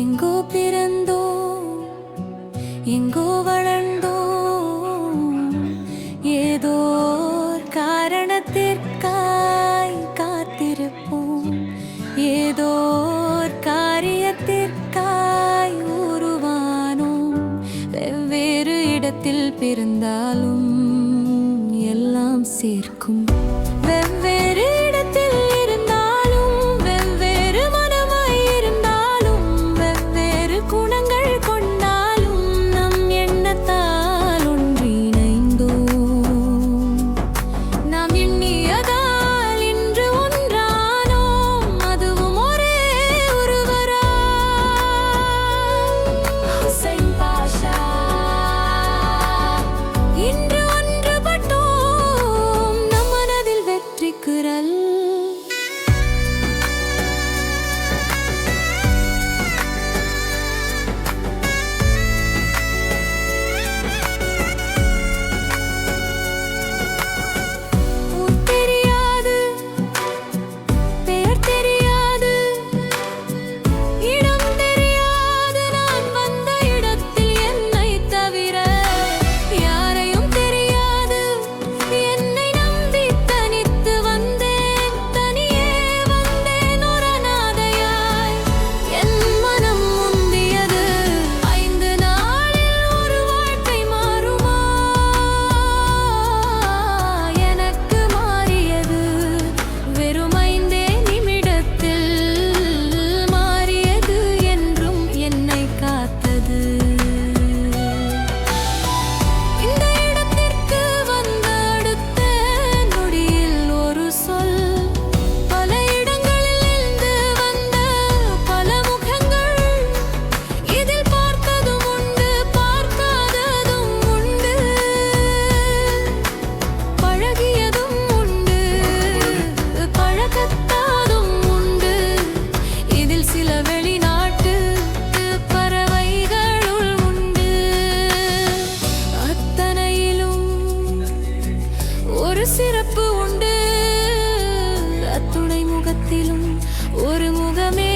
எங்கோ பிறந்தோம், எங்கோ வளர்ந்தோம், ஏதோ காரணத்திற்காய் காத்திருப்போம், ஏதோ காரியத்திற்காய் உருவானோம். வெவ்வேறு இடத்தில் பிறந்தாலும் எல்லாம் சேர்க்கும். வெவ்வேறு இடத்தில் இருந்தாலும், வெவ்வேறு மனமாய் இருந்தாலும், வெவ்வேறு குணங்கள் கொண்டாலும், நம் எண்ணத்தால் ஒன்றிணைந்தோம். நாம் எண்ணியதால் இன்று ஒன்றானோம், அதுவும் ஒரே ஒருவராய். ஹுசைன் பாஷா இன்று ஒன்றுபட்டோம், நம் மனதில் வெற்றி குரல். ஊர் தெரியாது, பெயர் தெரியாது, இடம் தெரியாது, நான் வந்த இடத்தில் என்னை தவிர யாரையும் தெரியாது. என்னை நம்பி தனித்து வந்தேன், தனியே வந்தேன் ஒரு அனாதையாய். என் மனம் முந்தியது, 5 நாளில் ஒரு வாழ்க்கை மாறுமா? எனக்கு மாறியது வெறும் 5 நிமிடத்தில், மாறியது என்றும் என்னை காத்தது. இந்த இடத்திற்கு வந்த அடுத்த நொடியில் ஒரு சொல், பல இடங்களில் இருந்து வந்த பல முகங்கள், இதில் பார்த்ததும் உண்டு, பார்க்காததும் உண்டு, பழகியதும் உண்டு, பழக்கத்தாதும் உண்டு. இதில் சில வெளிநாட்டு பறவைகளுள் உண்டு. அத்தனையிலும் ஒரு சிறப்பு உண்டு, அத்துணை முகத்திலும் ஒரு முகமே